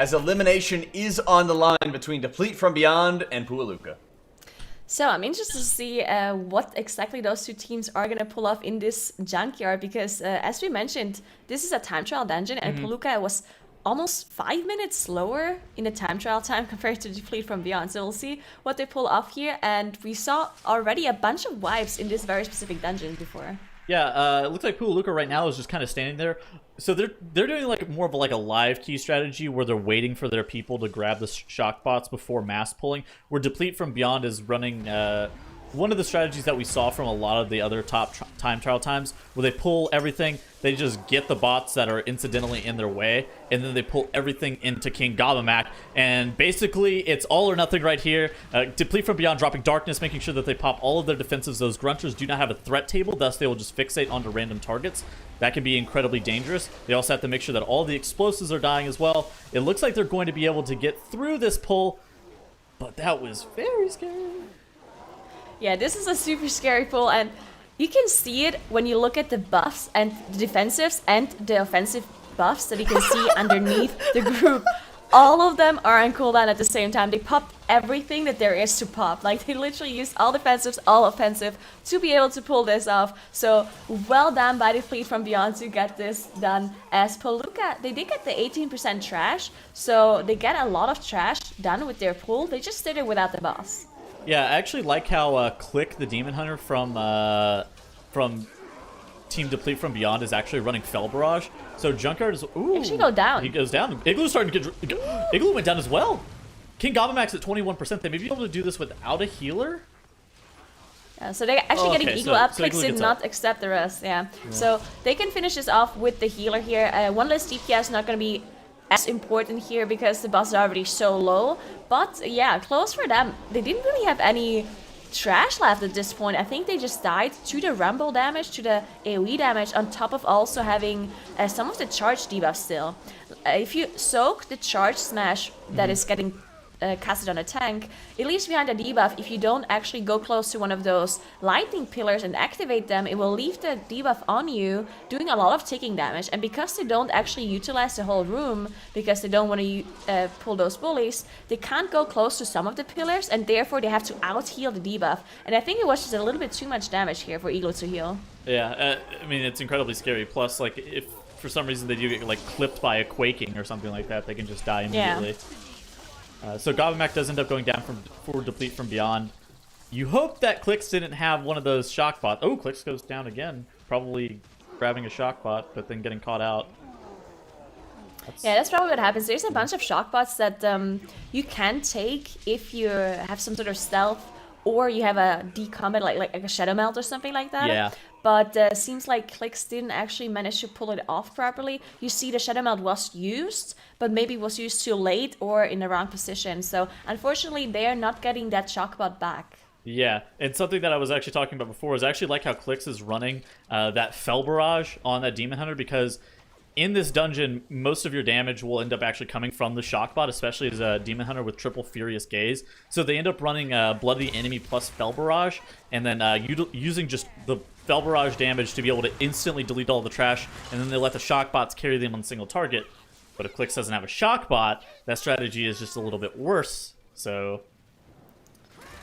as elimination is on the line between Deplete from Beyond and Puolukka. So I'm interested to see what exactly those two teams are going to pull off in this Junkyard, because as we mentioned, this is a time trial dungeon, and Puolukka was almost 5 minutes slower in the time trial time compared to Deplete from Beyond. So we'll see what they pull off here, and we saw already a bunch of wipes in this very specific dungeon before. Yeah, it looks like Puolukka right now is just kind of standing there. So they're doing like more of like a live key strategy where they're waiting for their people to grab the shock bots before mass pulling. Where Deplete from Beyond is running one of the strategies that we saw from a lot of the other top time trial times, where they pull everything, they just get the bots that are incidentally in their way, and then they pull everything into King Gobamac, and basically it's all or nothing right here. Deplete from Beyond dropping Darkness, making sure that they pop all of their defensives. Those Grunters do not have a threat table, thus they will just fixate onto random targets. That can be incredibly dangerous. They also have to make sure that all the explosives are dying as well. It looks like they're going to be able to get through this pull, but that was very scary. Yeah, this is a super scary pull, and you can see it when you look at the buffs and the defensives and the offensive buffs that you can see underneath the group. All of them are on cooldown at the same time. They popped everything that there is to pop. Like, they literally used all defensives, all offensive to be able to pull this off. So, well done by the Fleet from Beyond to get this done. As Puolukka, they did get the 18% trash, so they get a lot of trash done with their pull. They just did it without the boss. Yeah, I actually like how Click, the Demon Hunter from Team Deplete from Beyond, is actually running Fell Barrage. So Junkyard is... Ooh, actually go down. He goes down. Igloo's starting to get... Igloo went down as well. King Gobamax at 21%. They may be able to do this without a healer. Yeah, so they're actually getting Eagle up. Clicks did not accept the rest. Yeah. So they can finish this off with the healer here. One less DPS not going to be as important here because the boss is already so low. But yeah, close for them. They didn't really have any trash left at this point. I think they just died to the rumble damage, to the AoE damage, on top of also having some of the charge debuff still. If you soak the charge smash that is getting casted on a tank, it leaves behind a debuff. If you don't actually go close to one of those lightning pillars and activate them, it will leave the debuff on you, doing a lot of ticking damage. And because they don't actually utilize the whole room, because they don't want to pull those bullies, they can't go close to some of the pillars, and therefore they have to out-heal the debuff. And I think it was just a little bit too much damage here for Eagle to heal. Yeah, I mean, it's incredibly scary. Plus, like, if for some reason they do get, like, clipped by a Quaking or something like that, they can just die immediately. Yeah. So Gobamac does end up going down for Deplete from Beyond. You hope that Clicks didn't have one of those shock bots. Oh, Clicks goes down again. Probably grabbing a shock bot, but then getting caught out. Yeah, that's probably what happens. There's a bunch of shock bots that you can take if you have some sort of stealth, or you have a decombat, like a Shadow Melt or something like that. Yeah. But seems like Clicks didn't actually manage to pull it off properly. You see the Shadow Melt was used, but maybe was used too late or in the wrong position. So unfortunately, they are not getting that Shockbot back. Yeah, and something that I was actually talking about before is actually like how Clicks is running that Fell Barrage on that Demon Hunter, because in this dungeon, most of your damage will end up actually coming from the Shockbot, especially as a Demon Hunter with triple Furious Gaze. So they end up running Bloody Enemy plus Fell Barrage, and then using just the Fell Barrage damage to be able to instantly delete all the trash, and then they let the Shockbots carry them on a single target. But if Clicks doesn't have a Shockbot, that strategy is just a little bit worse. So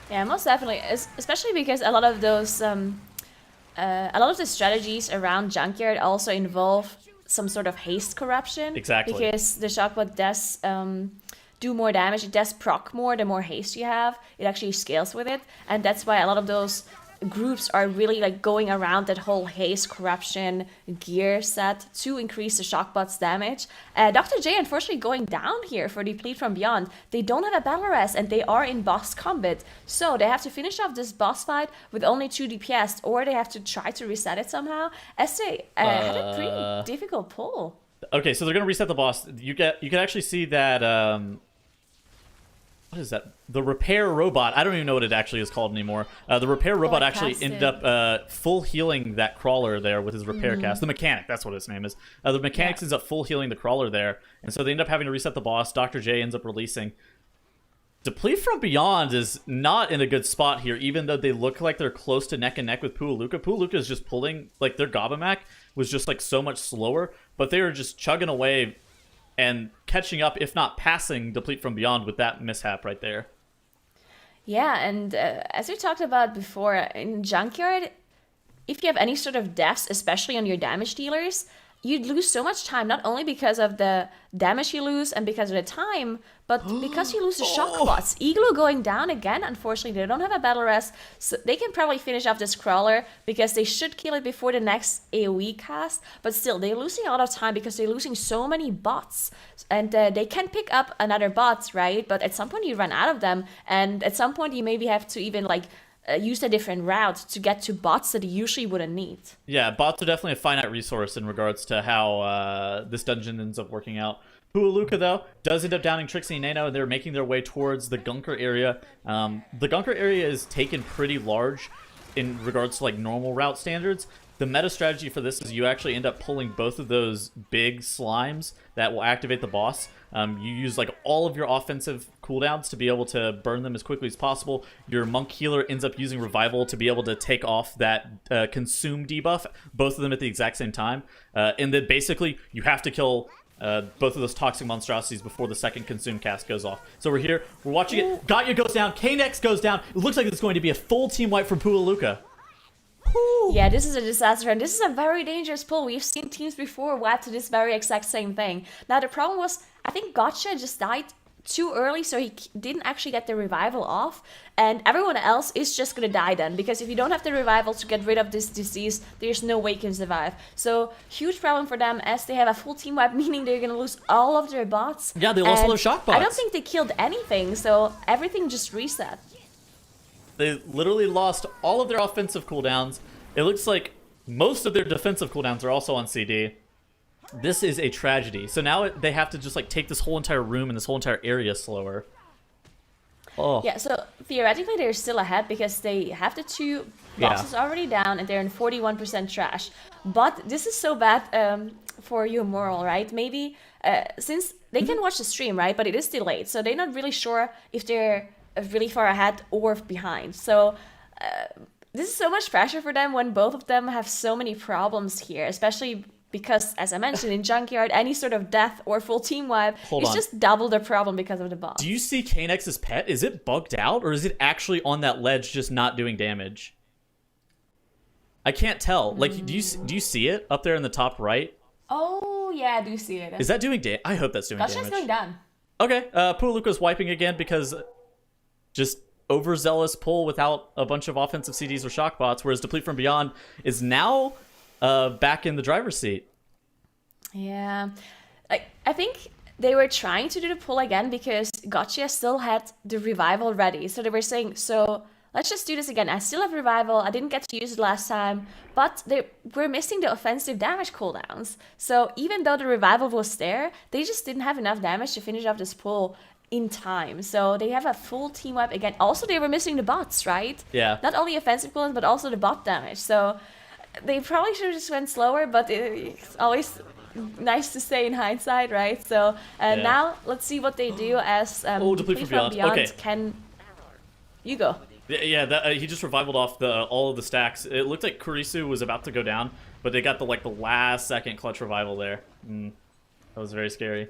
yeah, most definitely, especially because a lot of those, a lot of the strategies around Junkyard also involve some sort of haste corruption. Exactly. Because the Shockbot does do more damage. It does proc more the more haste you have. It actually scales with it. And that's why a lot of those groups are really like going around that whole haste corruption gear set to increase the Shockbot's damage. Dr. J unfortunately going down here for Deplete from Beyond. They don't have a battle rest and they are in boss combat, so they have to finish off this boss fight with only 2 DPS, or they have to try to reset it somehow, as they had a pretty difficult pull. Okay, so they're gonna reset the boss. You can actually see that what is that? The repair robot. I don't even know what it actually is called anymore. The repair robot actually ended up full healing that crawler there with his repair cast. The mechanic, that's what his name is. The mechanic ends up full healing the crawler there. And so they end up having to reset the boss. Dr. J ends up releasing. Deplete from Beyond is not in a good spot here, even though they look like they're close to neck and neck with Puolukka. Puolukka is just pulling, like their Gobamac was just like so much slower, but they were just chugging away and catching up, if not passing, Deplete from Beyond with that mishap right there. Yeah, and as we talked about before, in Junkyard, if you have any sort of deaths, especially on your damage dealers, you'd lose so much time, not only because of the damage you lose and because of the time, but because you lose the shock bots. Igloo going down again, unfortunately, they don't have a battle rest, so they can probably finish off this crawler because they should kill it before the next AoE cast, but still, they're losing a lot of time because they're losing so many bots. And they can pick up another bot, right? But at some point you run out of them, and at some point you maybe have to even like use a different route to get to bots that you usually wouldn't need. Yeah, bots are definitely a finite resource in regards to how this dungeon ends up working out. Puolukka, though, does end up downing Trixie and Nano, and they're making their way towards the Gunker area. The Gunker area is taken pretty large in regards to like normal route standards. The meta strategy for this is you actually end up pulling both of those big slimes that will activate the boss. You use like all of your offensive cooldowns to be able to burn them as quickly as possible. Your monk healer ends up using revival to be able to take off that consume debuff, both of them at the exact same time. And then basically you have to kill both of those toxic monstrosities before the second consume cast goes off. So we're here, we're watching it. Gatya goes down, Kanex goes down. It looks like it's going to be a full team wipe from Puolukka. Yeah, this is a disaster, and this is a very dangerous pull. We've seen teams before wipe to this very exact same thing. Now, the problem was, I think Gatya just died too early, so he didn't actually get the revival off, and everyone else is just gonna die then, because if you don't have the revival to get rid of this disease, there's no way you can survive. So, huge problem for them, as they have a full team wipe, meaning they're gonna lose all of their bots. Yeah, they lost all their shock bots. I don't think they killed anything, so everything just reset. They literally lost all of their offensive cooldowns. It looks like most of their defensive cooldowns are also on CD. This is a tragedy. So now they have to just like take this whole entire room and this whole entire area slower. Oh. Yeah, so theoretically they're still ahead because they have the two bosses already down and they're in 41% trash. But this is so bad for your moral, right? Maybe since they can watch the stream, right? But it is delayed, so they're not really sure if they're really far ahead or behind. So this is so much pressure for them when both of them have so many problems here, especially because, as I mentioned, in Junkyard, any sort of death or full team wipe is just double the problem because of the boss. Do you see Kanex's pet? Is it bugged out, or is it actually on that ledge just not doing damage? I can't tell. Like, do you see it up there in the top right? Oh, yeah, I do see it. Is that doing damage? I hope that's doing damage. That's just going down. Okay, Puolukka's wiping again because just overzealous pull without a bunch of offensive CDs or shock bots, whereas Deplete from Beyond is now back in the driver's seat. Yeah. I think they were trying to do the pull again because Gatya still had the revival ready. So they were saying, so let's just do this again. I still have revival. I didn't get to use it last time, but we're missing the offensive damage cooldowns. So even though the revival was there, they just didn't have enough damage to finish off this pull in time. So they have a full team wipe again. Also, they were missing the bots, right? Yeah. Not only offensive cooldowns, but also the bot damage. So they probably should have just went slower, but it's always nice to say in hindsight, right? So now let's see what they do as Deplete from Beyond. Okay. Can you go? Yeah, he just revivaled off all of the stacks. It looked like Kurisu was about to go down, but they got the last second clutch revival there. That was very scary.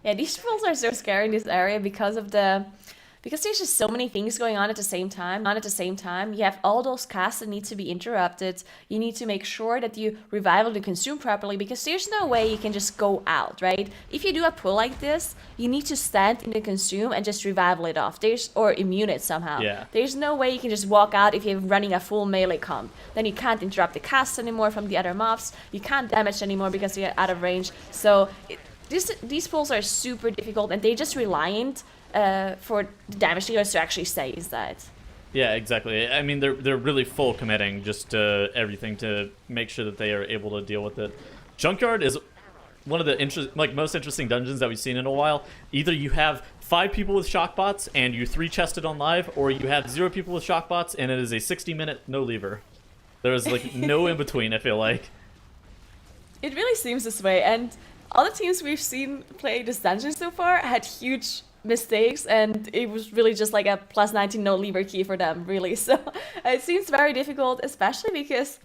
Yeah, these trolls are so scary in this area because there's just so many things going on at the same time. You have all those casts that need to be interrupted. You need to make sure that you revival the consume properly because there's no way you can just go out, right? If you do a pull like this, you need to stand in the consume and just revival it off. Or immune it somehow. Yeah. There's no way you can just walk out if you're running a full melee comp. Then you can't interrupt the cast anymore from the other mobs. You can't damage anymore because you're out of range. So these pulls are super difficult and they just reliant for the damage dealers to actually stay inside. Yeah, exactly. I mean, they're really full committing just to everything to make sure that they are able to deal with it. Junkyard is one of the most interesting dungeons that we've seen in a while. Either you have 5 people with shock bots and you 3-chested on live, or you have 0 people with shock bots and it is a 60-minute no leaver. There is no in between. I feel like it really seems this way, and all the teams we've seen play this dungeon so far had huge mistakes, and it was really just like a +19 no lever key for them, really. So it seems very difficult, especially because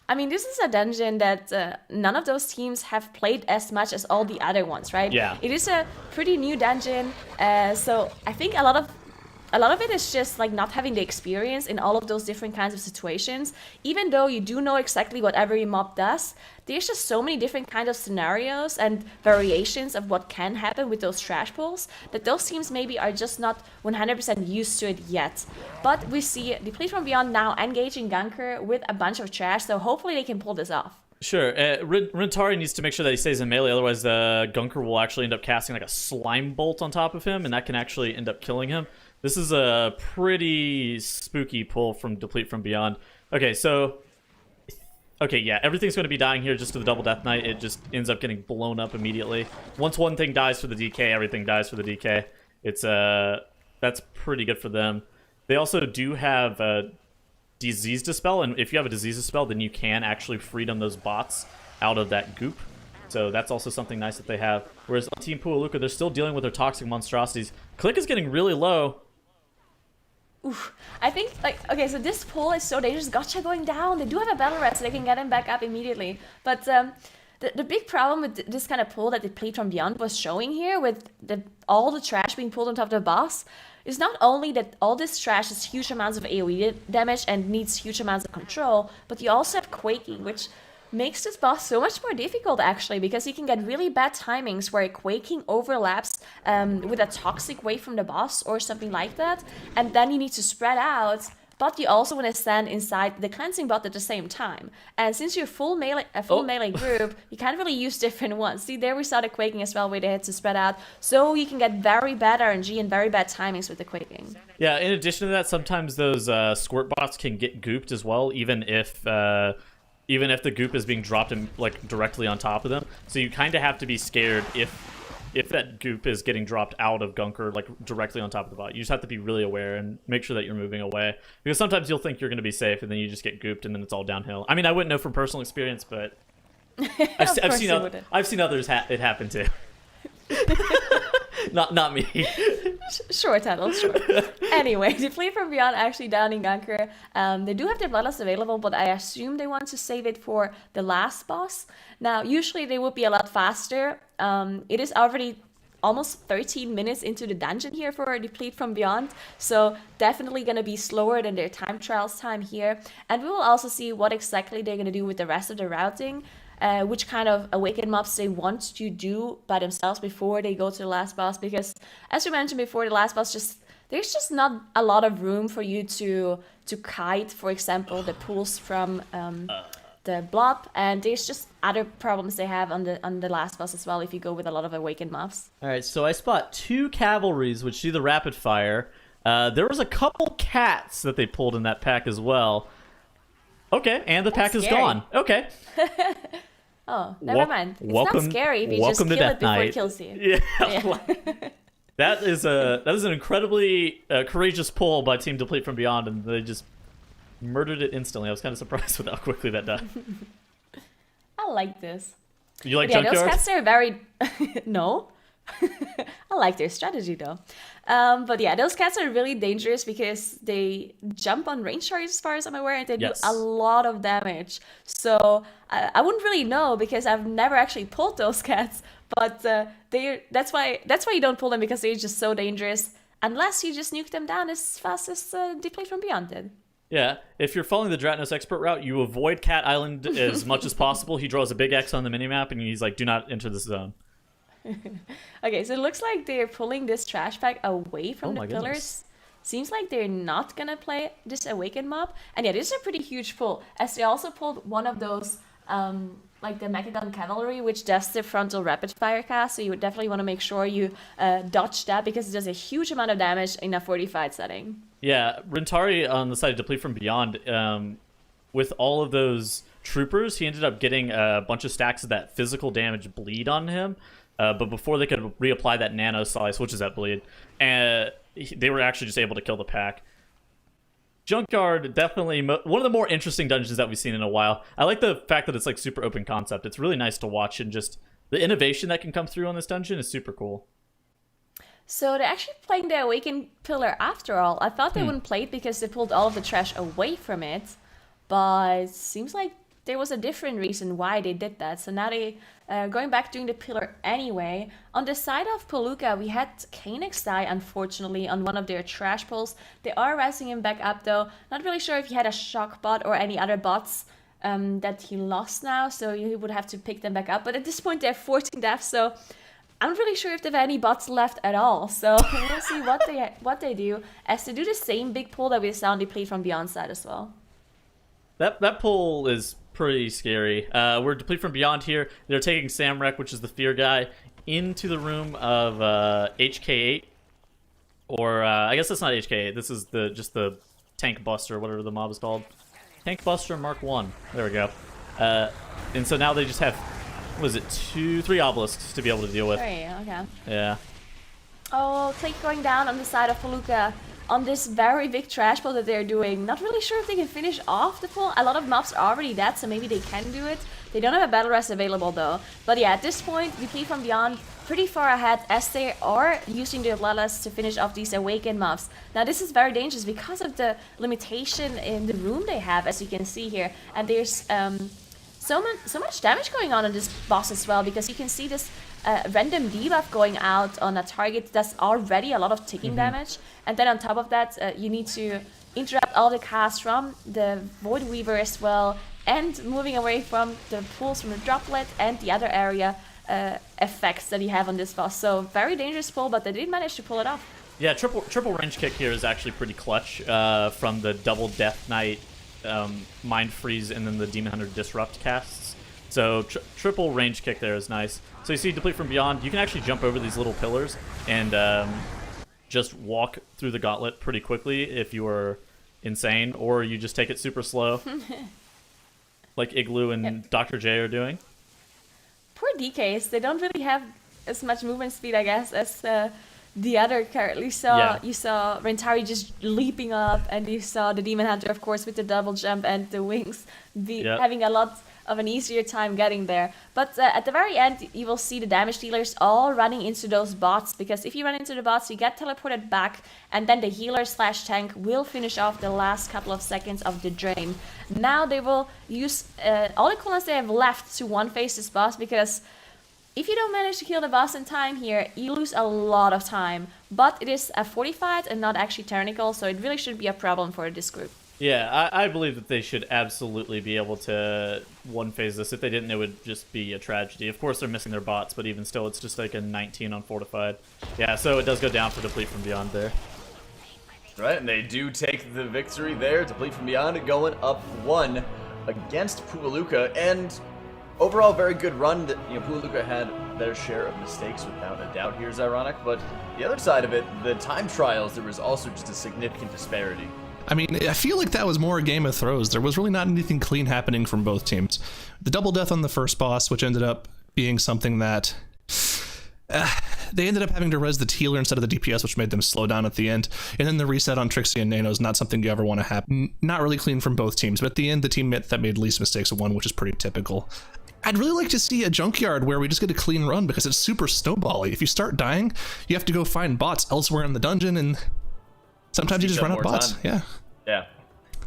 I mean, this is a dungeon that none of those teams have played as much as all the other ones, right? Yeah. It is a pretty new dungeon, so I think a lot of it is just like not having the experience in all of those different kinds of situations. Even though you do know exactly what every mob does, there's just so many different kinds of scenarios and variations of what can happen with those trash pulls that those teams maybe are just not 100% used to it yet. But we see Deplete from Beyond now engaging Gunker with a bunch of trash, so hopefully they can pull this off. Sure. Rentari needs to make sure that he stays in melee, otherwise the Gunker will actually end up casting like a slime bolt on top of him, and that can actually end up killing him. This is a pretty spooky pull from Deplete from Beyond. Okay, so... Okay, yeah, everything's going to be dying here just to the Double Death Knight. It just ends up getting blown up immediately. Once one thing dies for the DK, everything dies for the DK. It's, that's pretty good for them. They also do have Disease Dispel, and if you have a Disease Dispel, then you can actually freedom those bots out of that goop. So that's also something nice that they have. Whereas on Team Puolukka, they're still dealing with their toxic monstrosities. Click is getting really low. Oof. I think, like, okay, so this pull is so dangerous. Gotcha going down. They do have a battle rat, so they can get him back up immediately. But the big problem with this kind of pull that Deplete from Beyond was showing here, with all the trash being pulled on top of the boss, is not only that all this trash is huge amounts of AoE damage and needs huge amounts of control, but you also have Quaking, which makes this boss so much more difficult, actually, because you can get really bad timings where Quaking overlaps with a toxic wave from the boss or something like that, and then you need to spread out, but you also want to stand inside the cleansing bot at the same time. And since you're full melee group, you can't really use different ones. See, there we saw the Quaking as well, where they had to spread out, so you can get very bad RNG and very bad timings with the Quaking. Yeah, in addition to that, sometimes those squirt bots can get gooped as well, even if the goop is being dropped in, like, directly on top of them. So you kind of have to be scared if that goop is getting dropped out of Gunker, like, directly on top of the bot. You just have to be really aware and make sure that you're moving away. Because sometimes you'll think you're going to be safe, and then you just get gooped, and then it's all downhill. I mean, I wouldn't know from personal experience, but I've seen others it happen too. Not me. Sure, Tuttle, sure. Anyway, Deplete from Beyond actually downing Gunker. They do have their Bloodlust available, but I assume they want to save it for the last boss. Now, usually they would be a lot faster. It is already almost 13 minutes into the dungeon here for Deplete from Beyond, so definitely going to be slower than their time trials time here. And we will also see what exactly they're going to do with the rest of the routing. Which kind of awakened mobs they want to do by themselves before they go to the last boss, because as we mentioned before, the last boss there's just not a lot of room for you to kite, for example, the pulls from the blob, and there's just other problems they have on the last boss as well if you go with a lot of awakened mobs. All right, so I spot 2 cavalries which do the rapid fire. There was a couple cats that they pulled in that pack as well. Okay, and the pack is gone. Okay. Oh, never mind. It's not scary if you just kill it before it kills you. Yeah. That is an incredibly courageous pull by Team Deplete from Beyond, and they just murdered it instantly. I was kind of surprised with how quickly that died. I like this. You like Junkyard? Junkyard? Those cats are very... No. I like their strategy though. But yeah, those cats are really dangerous because they jump on range targets as far as I'm aware, and they do a lot of damage. So I wouldn't really know because I've never actually pulled those cats, but that's why you don't pull them, because they're just so dangerous unless you just nuke them down as fast as Deplete from Beyond did. Yeah, if you're following the Dratnos expert route, you avoid Cat Island as much as possible. He draws a big X on the minimap and he's like, do not enter this zone. Okay, so it looks like they're pulling this trash pack away from the pillars. Goodness. Seems like they're not gonna play this awakened mob. And yeah, this is a pretty huge pull, as they also pulled one of those like the Mechagon cavalry, which does the frontal rapid fire cast, so you would definitely want to make sure you dodge that, because it does a huge amount of damage in a fortified setting. Yeah, Rentari on the side of Deplete from Beyond, with all of those troopers, he ended up getting a bunch of stacks of that physical damage bleed on him. But before they could reapply that nano slice, which is that bleed, they were actually just able to kill the pack. Junkyard, definitely one of the more interesting dungeons that we've seen in a while. I like the fact that it's like super open concept. It's really nice to watch, and just the innovation that can come through on this dungeon is super cool. So they're actually playing the Awakened Pillar after all. I thought they wouldn't play it because they pulled all of the trash away from it, but it seems like there was a different reason why they did that. So now they going back doing the pillar anyway. On the side of Puolukka, we had Kanix die, unfortunately, on one of their trash pulls. They are rising him back up, though. Not really sure if he had a shock bot or any other bots that he lost now, so he would have to pick them back up. But at this point, they have 14 deaths, so I'm not really sure if they have any bots left at all. So we'll see what they do, as they do the same big pull that we saw on Deplete from Beyond side as well. That pull is pretty scary. We're Deplete from Beyond here. They're taking Samrek, which is the fear guy, into the room of HK8. Or, I guess that's not HK8. This is just the Tank Buster, whatever the mob is called. Tank Buster Mark 1. There we go. And so now they just have, what is it, 3 obelisks to be able to deal with. 3, okay. Yeah. Oh, Click going down on the side of Puolukka on this very big trash pull that they're doing. Not really sure if they can finish off the pull. A lot of mobs are already dead, so maybe they can do it. They don't have a battle rest available though. But yeah, at this point, Deplete from Beyond pretty far ahead, as they are using the Lelas to finish off these awakened mobs. Now this is very dangerous because of the limitation in the room they have, as you can see here. And there's so much damage going on this boss as well, because you can see this random debuff going out on a target that's already a lot of ticking damage. And then on top of that, you need to interrupt all the casts from the Void Weaver as well, and moving away from the pulls from the droplet and the other area effects that you have on this boss. So very dangerous pull, but they did manage to pull it off. Yeah, triple range kick here is actually pretty clutch from the double Death Knight, Mind Freeze, and then the Demon Hunter Disrupt casts. So triple range kick there is nice. So you see Deplete from Beyond, you can actually jump over these little pillars and just walk through the gauntlet pretty quickly if you are insane, or you just take it super slow, like Igloo and Dr. J are doing. Poor DKs, they don't really have as much movement speed, I guess, as the other currently saw. Yeah. You saw Rentari just leaping up, and you saw the Demon Hunter, of course, with the double jump and the wings, having a lot of an easier time getting there. But at the very end, you will see the damage dealers all running into those bots, because if you run into the bots, you get teleported back, and then the healer/tank will finish off the last couple of seconds of the drain. Now they will use all the cooldowns they have left to one-phase this boss, because if you don't manage to kill the boss in time here, you lose a lot of time. But it is a Fortified and not actually Tyrannical, so it really shouldn't be a problem for this group. Yeah, I believe that they should absolutely be able to one-phase this. If they didn't, it would just be a tragedy. Of course, they're missing their bots, but even still, it's just like a 19 on Fortified. Yeah, so it does go down for Deplete from Beyond there. Right, and they do take the victory there. Deplete from Beyond going up 1 against Puolukka, and overall very good run. That, Puolukka had their share of mistakes without a doubt. Here's ironic, but the other side of it, the time trials, there was also just a significant disparity. I mean, I feel like that was more a game of throws. There was really not anything clean happening from both teams. The double death on the first boss, which ended up being something that they ended up having to res the healer instead of the DPS, which made them slow down at the end. And then the reset on Trixie and Nano is not something you ever want to have. Not really clean from both teams, but at the end, the team that made least mistakes won, which is pretty typical. I'd really like to see a Junkyard where we just get a clean run, because it's super snowbally. If you start dying, you have to go find bots elsewhere in the dungeon, and sometimes you just run out of bots. Yeah.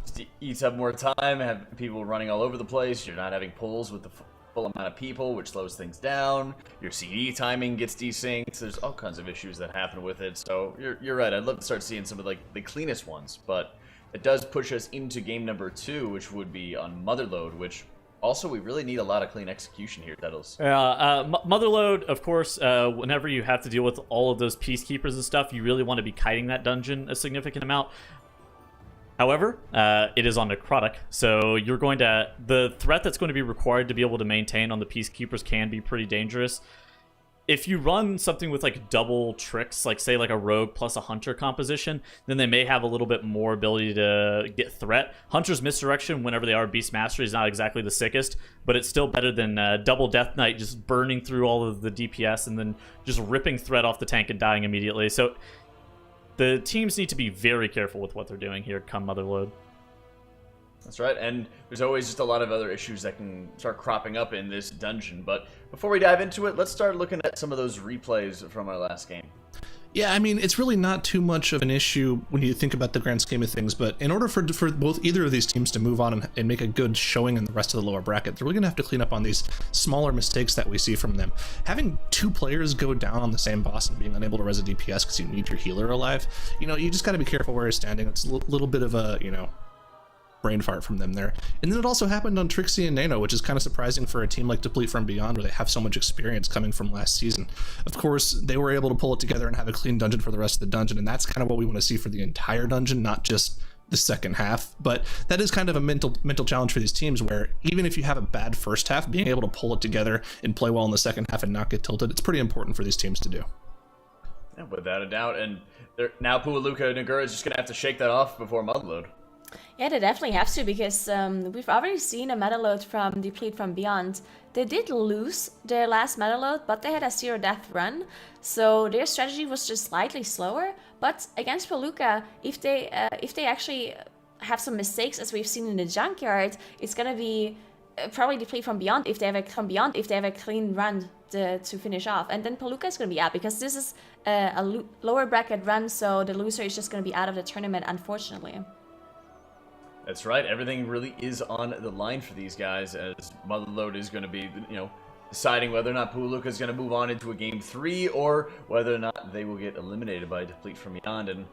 Just eats up more time, have people running all over the place. You're not having pulls with the full amount of people, which slows things down. Your CD timing gets desynced. There's all kinds of issues that happen with it. So you're right. I'd love to start seeing some of the cleanest ones, but it does push us into game number 2, which would be on MOTHERLOAD, which also, we really need a lot of clean execution here, Dettles. MOTHERLOAD, of course, whenever you have to deal with all of those Peacekeepers and stuff, you really want to be kiting that dungeon a significant amount. However, it is on Necrotic, so you're going to... The threat that's going to be required to be able to maintain on the Peacekeepers can be pretty dangerous. If you run something with like double tricks, like say like a rogue plus a hunter composition, then they may have a little bit more ability to get threat. Hunter's misdirection whenever they are Beast Mastery is not exactly the sickest, but it's still better than double Death Knight just burning through all of the DPS and then just ripping threat off the tank and dying immediately. So the teams need to be very careful with what they're doing here come MOTHERLOAD. That's right, and there's always just a lot of other issues that can start cropping up in this dungeon. But before we dive into it, let's start looking at some of those replays from our last game. Yeah, I mean, it's really not too much of an issue when you think about the grand scheme of things, but in order for both either of these teams to move on and make a good showing in the rest of the lower bracket, they're really going to have to clean up on these smaller mistakes that we see from them. Having 2 players go down on the same boss and being unable to res a DPS because you need your healer alive, you know, you just got to be careful where you're standing. It's a little bit of a, you know, brain fart from them there. And then it also happened on Trixie and Nano, which is kind of surprising for a team like Deplete from Beyond, where they have so much experience coming from last season. Of course, they were able to pull it together and have a clean dungeon for the rest of the dungeon, and that's kind of what we want to see for the entire dungeon, not just the second half. But that is kind of a mental challenge for these teams, where even if you have a bad first half, being able to pull it together and play well in the second half and not get tilted, it's pretty important for these teams to do. Yeah, without a doubt. And now Puolukka and Nagura is just going to have to shake that off before MOTHERLOAD. Yeah, they definitely have to, because we've already seen a MOTHERLOAD from Deplete from Beyond. They did lose their last MOTHERLOAD, but they had a 0 death run, so their strategy was just slightly slower. But against Puolukka, if they actually have some mistakes, as we've seen in the Junkyard, it's gonna be probably Deplete from Beyond if they have a clean run to finish off, and then Puolukka is gonna be out, because this is a lower bracket run, so the loser is just gonna be out of the tournament, unfortunately. That's right. Everything really is on the line for these guys, as MOTHERLOAD is going to be, you know, deciding whether or not Puolukka is going to move on into a game 3, or whether or not they will get eliminated by Deplete from Beyond. And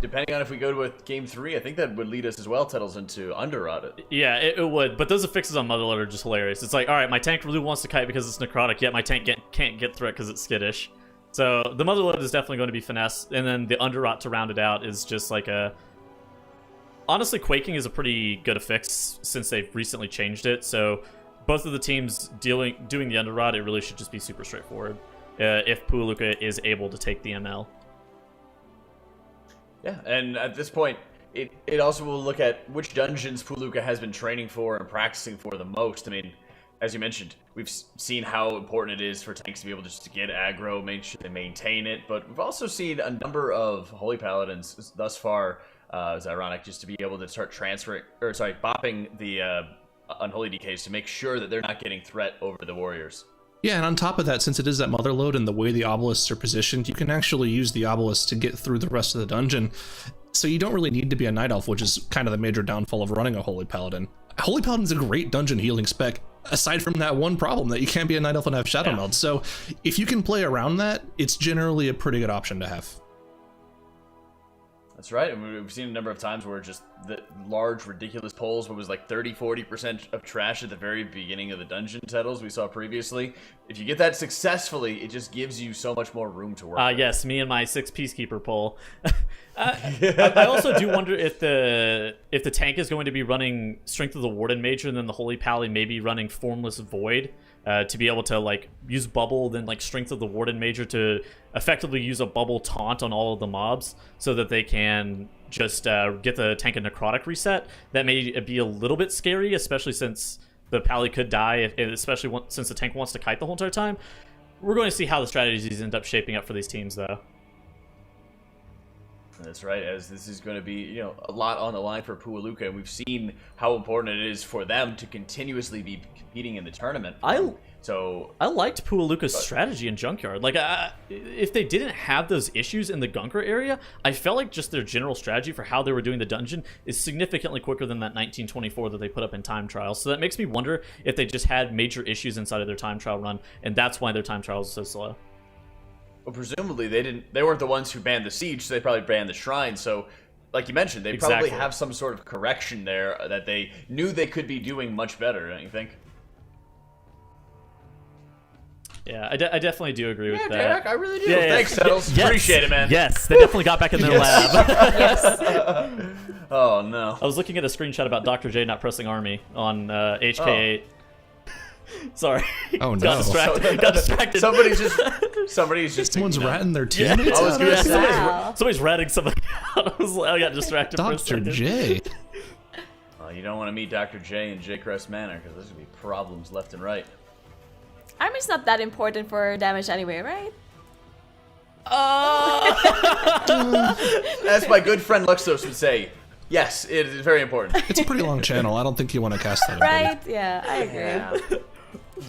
depending on if we go to a game 3, I think that would lead us as well, Tuttles, into Underrotted. Yeah, it would. But those affixes on MOTHERLOAD are just hilarious. It's like, all right, my tank really wants to kite because it's necrotic, yet my tank can't get through it because it's skittish. So the MOTHERLOAD is definitely going to be finesse, and then the Underrot to round it out is just like a... Honestly, Quaking is a pretty good affix since they've recently changed it, so both of the teams doing the Underrot, it really should just be super straightforward if Puolukka is able to take the ML. Yeah, and at this point, it also will look at which dungeons Puolukka has been training for and practicing for the most. I mean, as you mentioned, we've seen how important it is for tanks to be able just to get aggro, make sure they maintain it, but we've also seen a number of Holy Paladins thus far. It's ironic just to be able to start bopping the Unholy DKs to make sure that they're not getting threat over the warriors. Yeah, and on top of that, since it is that MOTHERLOAD and the way the obelisks are positioned, you can actually use the obelisks to get through the rest of the dungeon. So you don't really need to be a Night Elf, which is kind of the major downfall of running a Holy Paladin. Holy Paladin's a great dungeon healing spec, aside from that one problem that you can't be a Night Elf and have Shadow Meld. So if you can play around that, it's generally a pretty good option to have. That's right, and we've seen a number of times where just the large, ridiculous pulls, what was like 30-40% of trash at the very beginning of the dungeon titles we saw previously. If you get that successfully, it just gives you so much more room to work with. Yes, me and my 6 Peacekeeper pull. I also do wonder if the tank is going to be running Strength of the Warden Major, and then the Holy Pally maybe running Formless Void. To be able to like use bubble, then like Strength of the Warden Major to effectively use a bubble taunt on all of the mobs, so that they can just get the tank a necrotic reset. That may be a little bit scary, especially since the Pally could die, especially since the tank wants to kite the whole entire time. We're going to see how the strategies end up shaping up for these teams, though. That's right, as this is going to be, you know, a lot on the line for Puolukka, and we've seen how important it is for them to continuously be competing in the tournament. I liked Puolukka's strategy in Junkyard. Like, if they didn't have those issues in the Gunker area, I felt like just their general strategy for how they were doing the dungeon is significantly quicker than that 1924 that they put up in time trial. So that makes me wonder if they just had major issues inside of their time trial run, and that's why their time trial is so slow. Well, presumably they weren't the ones who banned the siege, so they probably banned the shrine. So, like you mentioned, they probably have some sort of correction there that they knew they could be doing much better, don't you think? Yeah, I definitely do agree with that. Derek, I really do. Yeah, Thanks, Settles. Yes. Appreciate it, man. Yes, they definitely got back in their lab. Yes. Oh, no. I was looking at a screenshot about Dr. J not pressing army on HK8. Sorry. Oh, no. Got distracted. Somebody's just Someone's ratting their teammates I was gonna say. Somebody's ratting somebody out. I got distracted for a Dr. second. J. Well, you don't want to meet Dr. J in J Crest Manor, because there's going to be problems left and right. Army's not that important for damage anyway, right? As my good friend Luxos would say, yes, it is very important. It's a pretty long channel. I don't think you want to cast that. Right? Yeah, I agree. Yeah.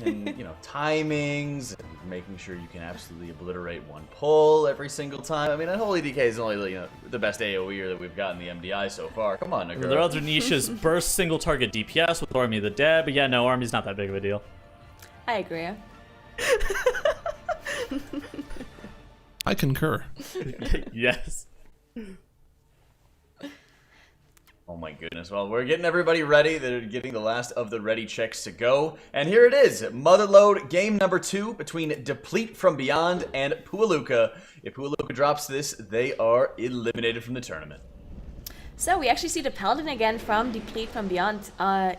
and timings, and making sure you can absolutely obliterate one pull every single time. I mean, Unholy DK is only the best AoEer that we've got in the MDI so far. Come on, Negro. Their other niche is burst single target DPS with Army of the Dead, but yeah, no, Army's not that big of a deal. I agree. I concur. Yes. Oh my goodness. Well, we're getting everybody ready. They're getting the last of the ready checks to go. And here it is. MOTHERLOAD game number 2 between Deplete from Beyond and Puolukka. If Puolukka drops this, they are eliminated from the tournament. So we actually see the Paladin again from Deplete from Beyond,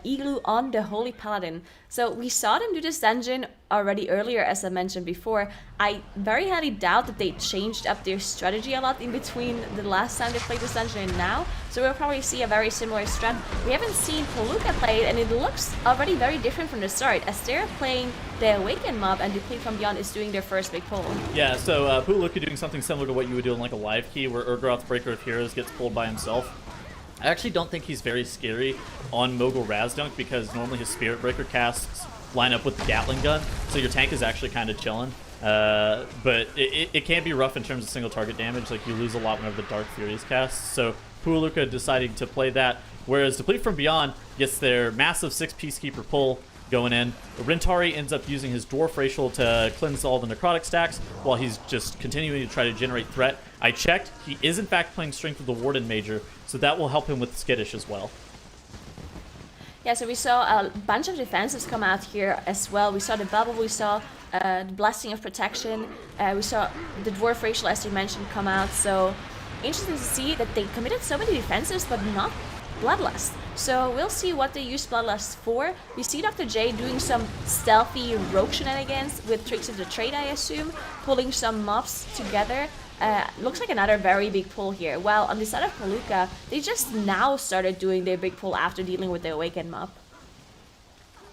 Igloo on the Holy Paladin. So we saw them do this dungeon already earlier, as I mentioned before. I very highly doubt that they changed up their strategy a lot in between the last time they played this dungeon and now. So we'll probably see a very similar strat. We haven't seen Puolukka play it, and it looks already very different from the start, as they're playing the Awakened mob and Deplete from Beyond is doing their first big pull. Yeah, so Puolukka doing something similar to what you would do in like a live key, where Urgroth's Breaker of Heroes gets pulled by himself. I actually don't think he's very scary on Mogul Razdunk because normally his Spirit Breaker casts line up with the Gatling gun, so your tank is actually kind of chilling. But it can be rough in terms of single target damage, like you lose a lot whenever the Dark Furies cast. So Puolukka deciding to play that, whereas Deplete from Beyond gets their massive 6 Peacekeeper pull going in. Rentari ends up using his Dwarf Racial to cleanse all the Necrotic stacks while he's just continuing to try to generate threat. I checked, he is in fact playing Strength of the Warden Major, so that will help him with Skittish as well. Yeah, so we saw a bunch of defensives come out here as well. We saw the Bubble, we saw the Blessing of Protection, we saw the Dwarf Racial, as you mentioned, come out. So interesting to see that they committed so many defensives, but not Bloodlust. So we'll see what they use Bloodlust for. We see Dr. J doing some stealthy rogue shenanigans with Tricks of the Trade, I assume, pulling some mobs together. Looks like another very big pull here. While on the side of Puolukka, they just now started doing their big pull after dealing with the Awakened mob.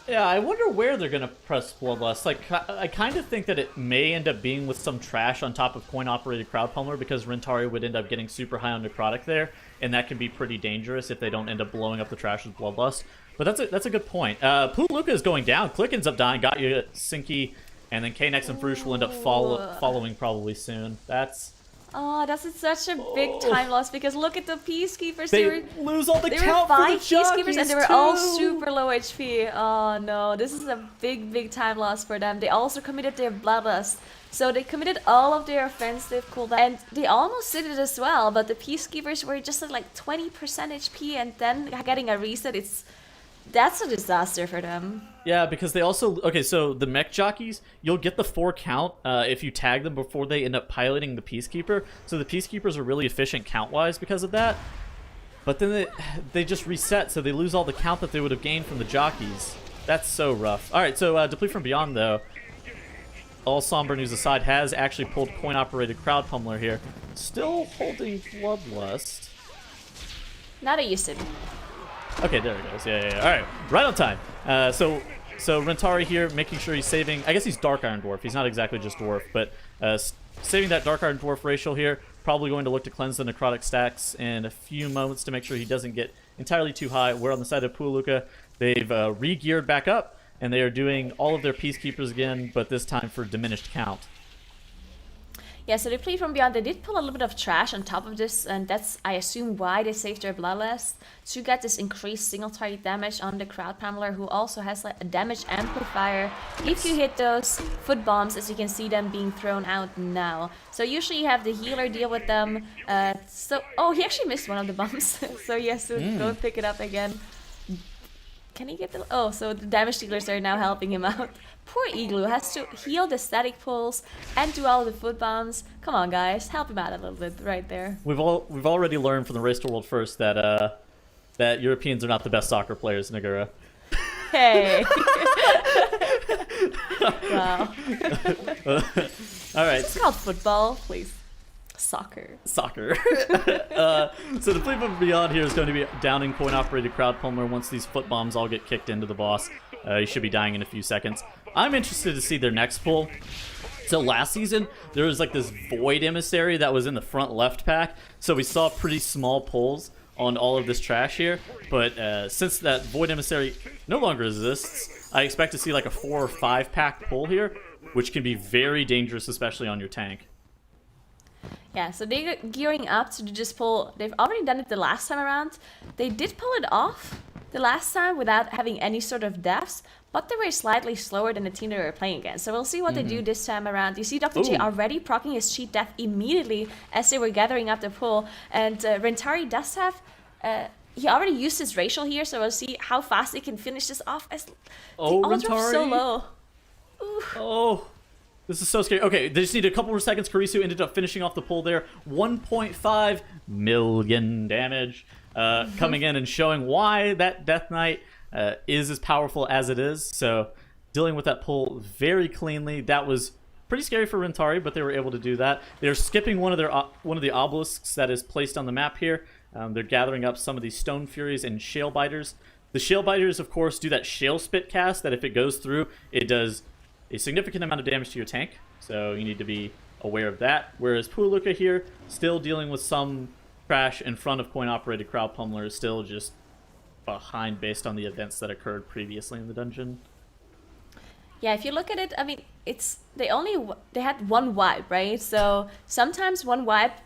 Yeah, I wonder where they're going to press Bloodlust. Like, I kind of think that it may end up being with some trash on top of Coin-Operated Crowd Pummeler, because Rentari would end up getting super high on Necrotic there, and that can be pretty dangerous if they don't end up blowing up the trash with Bloodlust. But that's a good point. Puolukka is going down. Click ends up dying, got you Sinky, and then K-Nex and Frush will end up following probably soon. Oh, that's such a big time loss, because look at the Peacekeepers. They lose all the count for the There were 5 Peacekeepers and they were too. all super low HP. Oh no, this is a big time loss for them. They also committed their Bloodlust. So they committed all of their offensive cooldown. And they almost did it as well, but the Peacekeepers were just at like 20% HP and then getting a reset. That's a disaster for them. Yeah, because they also... Okay, so the mech jockeys, you'll get the 4 count if you tag them before they end up piloting the Peacekeeper. So the Peacekeepers are really efficient count-wise because of that. But then they just reset, so they lose all the count that they would have gained from the jockeys. That's so rough. Alright, so Deplete from Beyond, though, all somber news aside, has actually pulled Coin-Operated Crowd Pummeler here. Still holding Bloodlust. Not a used it. Okay, there it goes. Yeah. All right, right on time. So Rentari here, making sure he's saving. I guess he's Dark Iron Dwarf. He's not exactly just Dwarf, but saving that Dark Iron Dwarf racial here. Probably going to look to cleanse the Necrotic stacks in a few moments to make sure he doesn't get entirely too high. Where on the side of Puolukka, they've re-geared back up, and they are doing all of their Peacekeepers again, but this time for diminished count. Yeah, so they Deplete from Beyond, they did pull a little bit of trash on top of this, and that's, I assume, why they saved their Bloodlust, to get this increased single target damage on the Crowd Pummeler, who also has like a damage amplifier if you hit those foot bombs, as you can see them being thrown out now. So usually you have the healer deal with them. Oh, he actually missed one of the bombs, so he has to go pick it up again. Can he get the... Oh, so the damage dealers are now helping him out. Poor Igloo has to heal the static pulls and do all the foot bombs. Come on, guys, help him out a little bit right there. We've already learned from the Race to World First that that Europeans are not the best soccer players, Nagura. Hey. Wow. All right. It's called football, please. Soccer. So the Deplete from Beyond here is going to be downing Coin-Operated Crowd Pummeler once these foot bombs all get kicked into the boss. He should be dying in a few seconds. I'm interested to see their next pull. So last season, there was like this Void Emissary that was in the front left pack. So we saw pretty small pulls on all of this trash here. But since that Void Emissary no longer exists, I expect to see like a 4 or 5 pack pull here, which can be very dangerous, especially on your tank. Yeah, so they're gearing up to just pull. They've already done it the last time around. They did pull it off the last time without having any sort of deaths, but they were slightly slower than the team they were playing against. So we'll see what they do this time around. You see Dr. J already proccing his cheat death immediately as they were gathering up the pull. And Rentari does have... he already used his racial here, so we'll see how fast he can finish this off. As the odds are so low. Ooh. Oh, this is so scary. Okay, they just need a couple more seconds. Karisu ended up finishing off the pull there. 1.5 million damage coming in and showing why that Death Knight is as powerful as it is. So dealing with that pull very cleanly. That was pretty scary for Rentari, but they were able to do that. They're skipping one of the obelisks that is placed on the map here. They're gathering up some of these Stone Furies and Shale Biters. The Shale Biters, of course, do that Shale Spit cast that if it goes through, it does a significant amount of damage to your tank. So you need to be aware of that. Whereas Puolukka here, still dealing with some crash in front of Coin-Operated Crowd Pummeler, is still just behind based on the events that occurred previously in the dungeon. Yeah, if you look at it, I mean, they had one wipe, right? So sometimes one wipe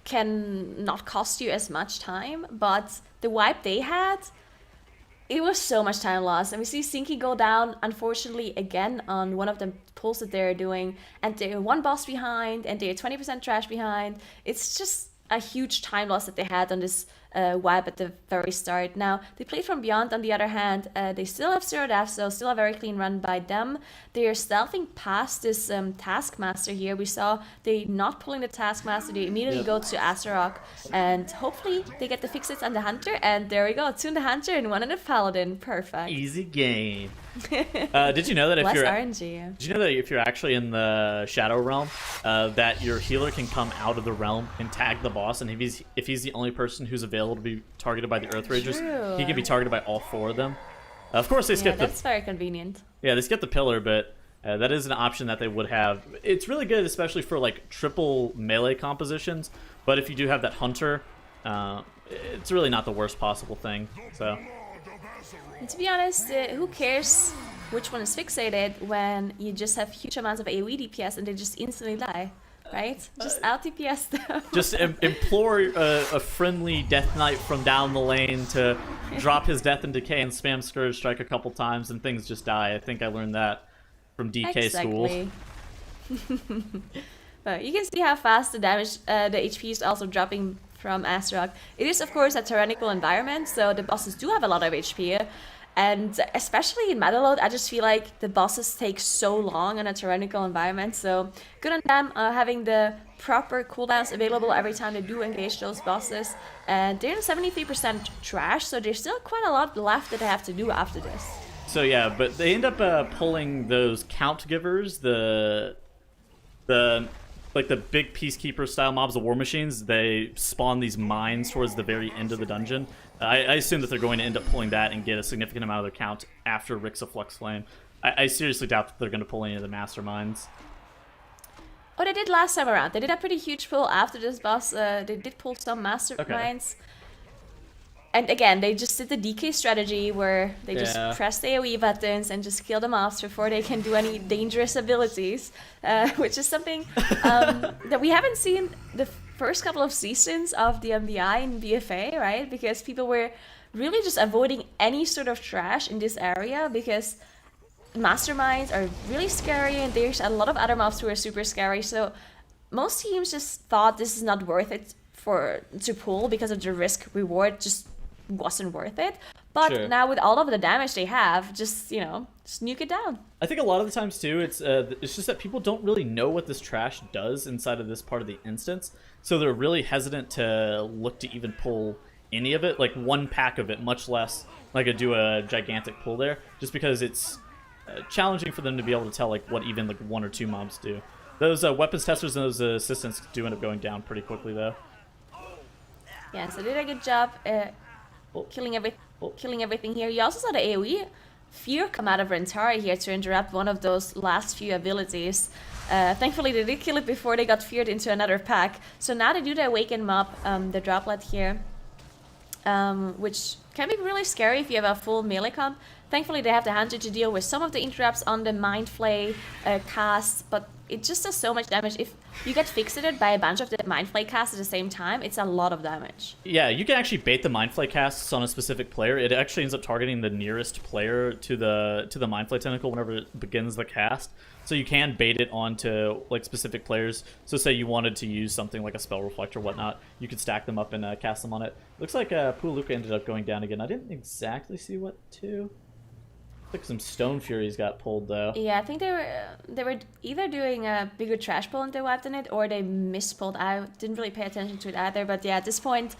can not cost you as much time, but the wipe they had, it was so much time lost. And we see Sinky go down, unfortunately, again on one of the pulls that they're doing, and they're one boss behind, and they're 20% trash behind. It's just a huge time loss that they had on this wipe at the very start. Now, Deplete from Beyond, on the other hand, they still have 0 deaths, so still a very clean run by them. They are stealthing past this Taskmaster here. We saw they not pulling the Taskmaster, they immediately go to Azeroth, and hopefully they get the fixes on the Hunter, and there we go, 2 on the Hunter and 1 on the Paladin. Perfect. Easy game. Did you know that if you're actually in the Shadow Realm, that your healer can come out of the realm and tag the boss, and if he's the only person who's available to be targeted by the Earth Ragers, he can be targeted by all 4 of them. Of course, they skip that's very convenient. Yeah, they skip the pillar, but that is an option that they would have. It's really good, especially for like triple melee compositions. But if you do have that Hunter, it's really not the worst possible thing. So. And to be honest, who cares which one is fixated when you just have huge amounts of AoE DPS and they just instantly die, right? Just out DPS them. Just implore a friendly Death Knight from down the lane to drop his Death and Decay and spam Scourge Strike a couple times and things just die. I think I learned that from DK school. But you can see how fast the damage, the HP is also dropping from Azeroth. It is, of course, a tyrannical environment, so the bosses do have a lot of HP. And especially in MOTHERLOAD, I just feel like the bosses take so long in a tyrannical environment. So good on them having the proper cooldowns available every time they do engage those bosses. And they're in 73% trash, so there's still quite a lot left that they have to do after this. So yeah, but they end up pulling those count givers, the big Peacekeeper style mobs, the War Machines. They spawn these mines towards the very end of the dungeon. I assume that they're going to end up pulling that and get a significant amount of their count after Rixa Flux Flame. I seriously doubt that they're going to pull any of the masterminds. Oh, they did last time around. They did a pretty huge pull after this boss. They did pull some masterminds. Okay. And again, they just did the DK strategy where they just press the AoE buttons and just kill the mobs before they can do any dangerous abilities, which is something that we haven't seen the first couple of seasons of the MDI and BFA, right? Because people were really just avoiding any sort of trash in this area because masterminds are really scary and there's a lot of other mobs who are super scary. So most teams just thought this is not worth it to pull because of the risk reward just wasn't worth it. But now with all of the damage they have, just nuke it down. I think a lot of the times too, it's just that people don't really know what this trash does inside of this part of the instance, so they're really hesitant to look to even pull any of it, like one pack of it, much less like do a gigantic pull there, just because it's challenging for them to be able to tell like what even like 1 or 2 mobs do. Those weapons testers and those assistants do end up going down pretty quickly though. Yeah, so they did a good job killing everything here. You also saw the AoE Fear come out of Rentari here to interrupt one of those last few abilities. Thankfully they did kill it before they got feared into another pack. So now they do the Awaken mob, the droplet here, which can be really scary if you have a full melee comp. Thankfully, they have the Hunter to deal with some of the interrupts on the Mind Flay casts, but it just does so much damage. If you get fixated by a bunch of the Mind Flay casts at the same time, it's a lot of damage. Yeah, you can actually bait the Mind Flay casts on a specific player. It actually ends up targeting the nearest player to the Mind Flay tentacle whenever it begins the cast. So you can bait it onto like specific players. So say you wanted to use something like a Spell Reflect or whatnot, you could stack them up and cast them on it. Looks like Puolukka ended up going down again. I didn't exactly see what to. Looks like some Stone Furies got pulled though. Yeah, I think they were either doing a bigger trash pull and they wiped on it, or they mispulled. I didn't really pay attention to it either. But yeah, at this point,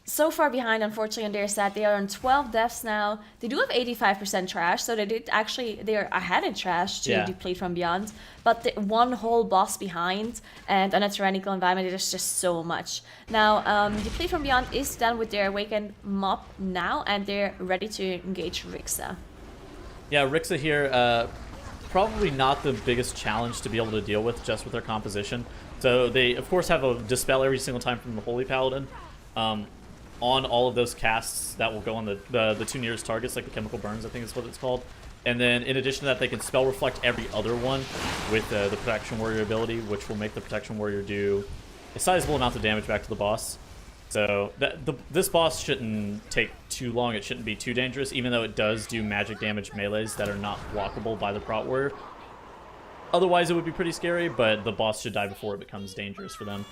so far behind, unfortunately, on their stat. They are on 12 deaths now. They do have 85% trash, so they're ahead in trash to Deplete from Beyond. But one whole boss behind, and on a Tyrannical environment, there's just so much. Now, Deplete from Beyond is done with their Awakened mob now, and they're ready to engage Rixa. Yeah, Rixa here, probably not the biggest challenge to be able to deal with just with their composition. So they, of course, have a Dispel every single time from the Holy Paladin. On all of those casts that will go on the two nearest targets, like the Chemical Burns, I think is what it's called. And then in addition to that, they can Spell Reflect every other one with the Protection Warrior ability, which will make the Protection Warrior do a sizable amount of damage back to the boss. So this boss shouldn't take too long. It shouldn't be too dangerous, even though it does do magic damage melees that are not blockable by the Prot Warrior. Otherwise, it would be pretty scary, but the boss should die before it becomes dangerous for them.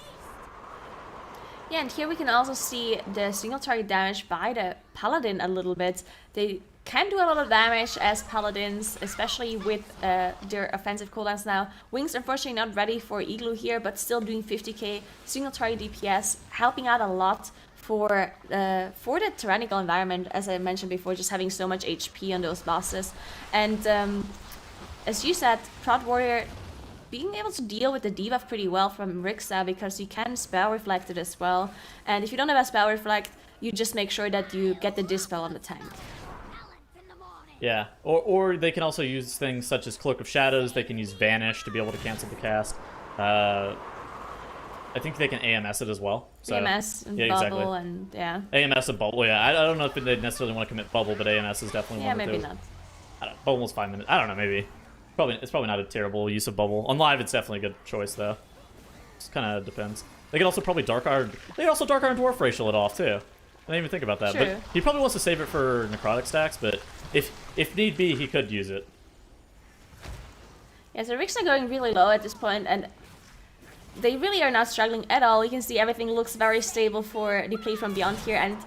Yeah, and here we can also see the single target damage by the Paladin a little bit. They can do a lot of damage as Paladins, especially with their offensive cooldowns now. Wings, unfortunately, not ready for Igloo here, but still doing 50k single target DPS, helping out a lot for the Tyrannical environment, as I mentioned before, just having so much HP on those bosses. And as you said, Prot Warrior being able to deal with the debuff pretty well from Rixa, because you can Spell Reflect it as well. And if you don't have a Spell Reflect, you just make sure that you get the Dispel on the tank. Yeah, or they can also use things such as Cloak of Shadows. They can use Vanish to be able to cancel the cast. I think they can AMS it as well. So, AMS and yeah, Bubble, exactly. and yeah. AMS and Bubble, yeah. I don't know if they necessarily want to commit Bubble, but AMS is definitely one. Yeah, maybe not. Almost 5 minutes. I don't know, maybe. It's probably not a terrible use of Bubble. On live, it's definitely a good choice, though. Just kind of depends. They could also probably Dark Iron. They could also Dark Iron Dwarf Racial it off, too. I didn't even think about that. True. But he probably wants to save it for Necrotic stacks, but if need be, he could use it. Yeah, so Rixa are going really low at this point, and they really are not struggling at all. You can see everything looks very stable for Deplete from Beyond here, and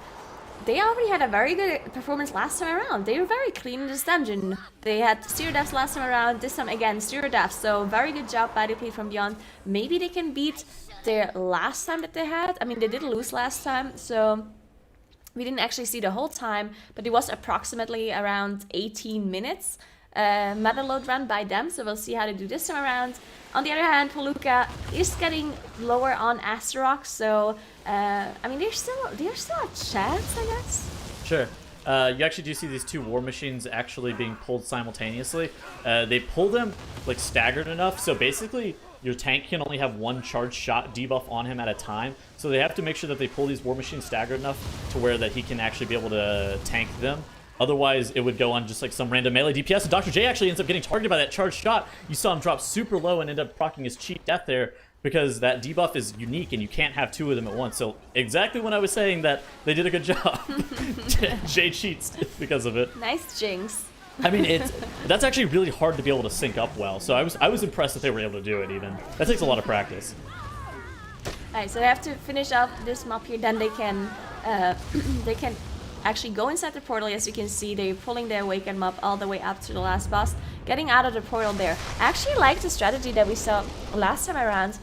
they already had a very good performance last time around. They were very clean in this dungeon. They had 0 deaths last time around, this time again 0 deaths, so very good job by Deplete from Beyond. Maybe they can beat their last time that they had. I mean, they did lose last time, so we didn't actually see the whole time, but it was approximately around 18 minutes. MOTHERLOAD run by them, so we'll see how they do this time around. On the other hand, Puolukka is getting lower on Astaroth, so I mean, there's still a chance, I guess. Sure. You actually do see these two war machines actually being pulled simultaneously. They pull them like staggered enough, so basically your tank can only have one charged shot debuff on him at a time. So they have to make sure that they pull these war machines staggered enough to where that he can actually be able to tank them. Otherwise, it would go on just like some random melee DPS. And Dr. J actually ends up getting targeted by that charged shot. You saw him drop super low and end up proccing his cheap death there because that debuff is unique and you can't have two of them at once. So exactly when I was saying that they did a good job, J cheats because of it. Nice jinx. I mean, that's actually really hard to be able to sync up well. So I was impressed that they were able to do it even. That takes a lot of practice. Alright, so they have to finish off this mob here, then they can actually go inside the portal. As you can see, they're pulling their Awakened mob all the way up to the last boss, getting out of the portal there. I actually like the strategy that we saw last time around,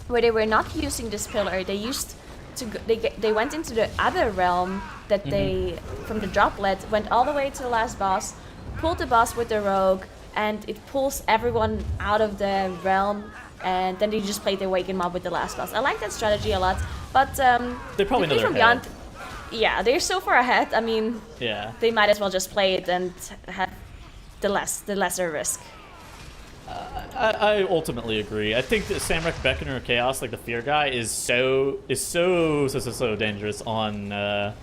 where they were not using this pillar. They used to they went into the other realm that they from the droplet, went all the way to the last boss, pulled the boss with the rogue, and it pulls everyone out of the realm, and then they just played the Awakened mob with the last boss. I like that strategy a lot, but they probably know from Beyond. Yeah, they're so far ahead. I mean, yeah, they might as well just play it and have the lesser risk. I ultimately agree. I think that Samrak Beckoner Chaos, like the Fear guy, is so dangerous on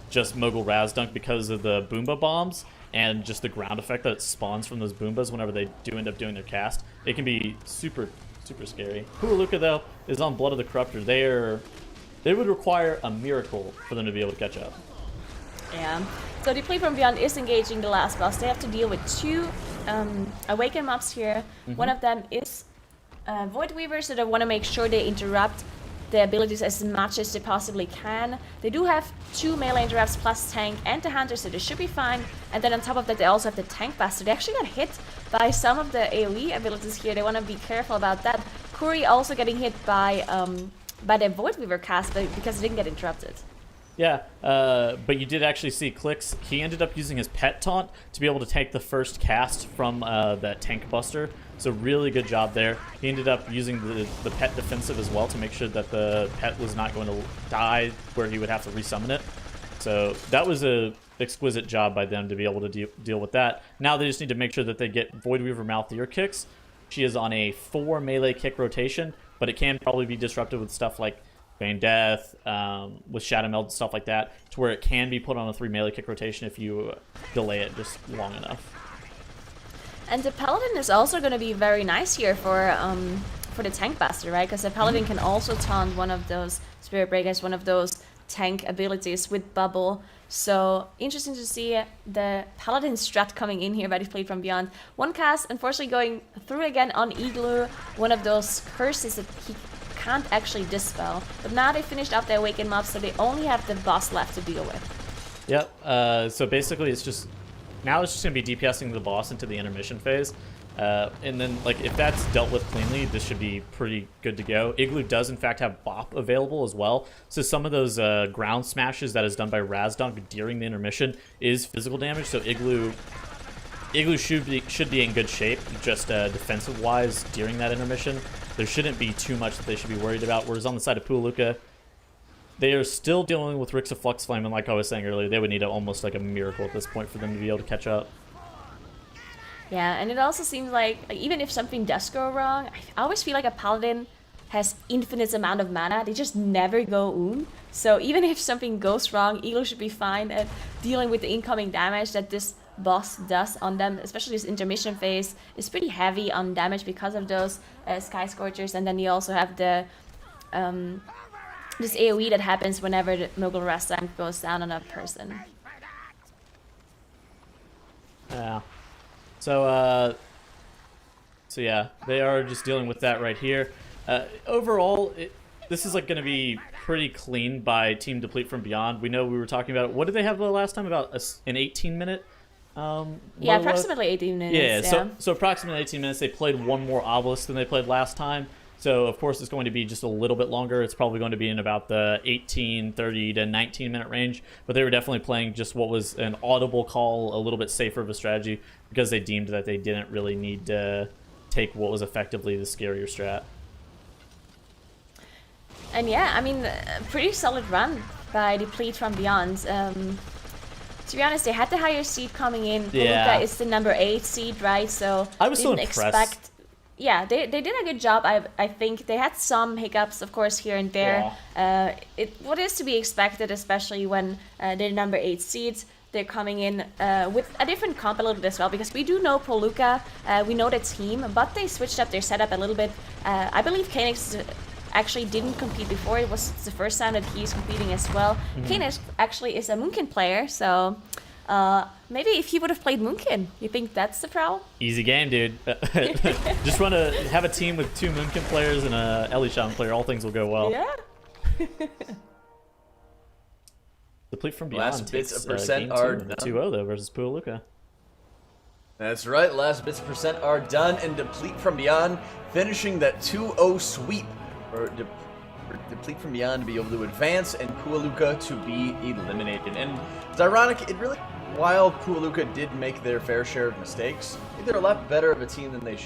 just Mogul Razdunk because of the Boomba bombs. and just the ground effect that it spawns from those Boombas whenever they do end up doing their cast, it can be super scary. Puolukka, though, is on Blood of the Corruptor. They would require a miracle for them to be able to catch up. Yeah. So Deplete from Beyond is engaging the last boss. They have to deal with 2 Awaken mobs here. One of them is Void Weaver, so they want to make sure they interrupt the abilities as much as they possibly can. They do have 2 melee interrupts plus tank and the hunter, so they should be fine. And then on top of that, they also have the tank buster. They actually got hit by some of the AoE abilities here. They want to be careful about that. Kuri also getting hit by the Void Weaver cast, but because it didn't get interrupted. Yeah, but you did actually see Clicks. He ended up using his pet taunt to be able to take the first cast from that tank buster. So really good job there. He ended up using the pet defensive as well to make sure that the pet was not going to die where he would have to resummon it. So that was a exquisite job by them to be able to deal with that. Now they just need to make sure that they get Void Weaver mouth ear kicks. She is on a 4 melee kick rotation, but it can probably be disrupted with stuff like Feign Death, with Shadow Meld and stuff like that, to where it can be put on a 3 melee kick rotation if you delay it just long enough. And the Paladin is also going to be very nice here for the tank buster, right? Because the Paladin can also taunt one of those Spirit Breakers, one of those tank abilities with Bubble. So interesting to see the Paladin strat coming in here by Deplete from Beyond. One cast, unfortunately, going through again on Igloo, one of those curses that he can't actually dispel. But now they finished up their Awaken mobs, so they only have the boss left to deal with. Yep, so basically it's just going to be DPSing the boss into the intermission phase. And then, like, if that's dealt with cleanly, this should be pretty good to go. Igloo does, in fact, have Bop available as well. So some of those ground smashes that is done by Razdunk during the intermission is physical damage. So Igloo should be in good shape, just defensive-wise during that intermission. There shouldn't be too much that they should be worried about. Whereas on the side of Puolukka, they are still dealing with Rix of Flux Flame, and like I was saying earlier, they would need almost like a miracle at this point for them to be able to catch up. Yeah, and it also seems like even if something does go wrong, I always feel like a Paladin has infinite amount of mana. They just never go So even if something goes wrong, Eagle should be fine at dealing with the incoming damage that this boss does on them. Especially this intermission phase is pretty heavy on damage because of those Sky Scorchers. And then you also have the this AoE that happens whenever the Mogul Razdunk goes down on a person. Yeah. So yeah, they are just dealing with that right here. Overall, this is like going to be pretty clean by Team Deplete from Beyond. We know we were talking about it. What did they have the last time? About an 18-minute? Yeah, approximately 18 minutes. Yeah, so approximately 18 minutes. They played one more Obelisk than they played last time. So, of course, it's going to be just a little bit longer. It's probably going to be in about the 18, 30 to 19-minute range. But they were definitely playing just what was an audible call, a little bit safer of a strategy, because they deemed that they didn't really need to take what was effectively the scarier strat. And yeah, I mean, pretty solid run by Deplete from Beyond. To be honest, they had the higher seed coming in. Yeah. Puolukka is the number 8 seed, right? So I was so impressed. Yeah, they did a good job. I think they had some hiccups, of course, here and there. Yeah. What is to be expected, especially when they're number 8 seeds. They're coming in with a different comp a little bit as well, because we do know Puolukka, we know the team, but they switched up their setup a little bit. I believe Kanix actually didn't compete before. It was the first time that he's competing as well. Kanix actually is a Moonkin player, so maybe if he would have played Moonkin, you think that's the problem? Easy game, dude. Just want to have a team with 2 Moonkin players and a Elishan player. All things will go well. Yeah. Deplete from Beyond last bits takes of percent game are 2 done. 2-0 though versus Puolukka. That's right, last bits of percent are done, and Deplete from Beyond finishing that 2-0 sweep for Deplete from Beyond to be able to advance and Puolukka to be eliminated. And it's ironic, while Puolukka did make their fair share of mistakes, they're a lot better of a team than they showed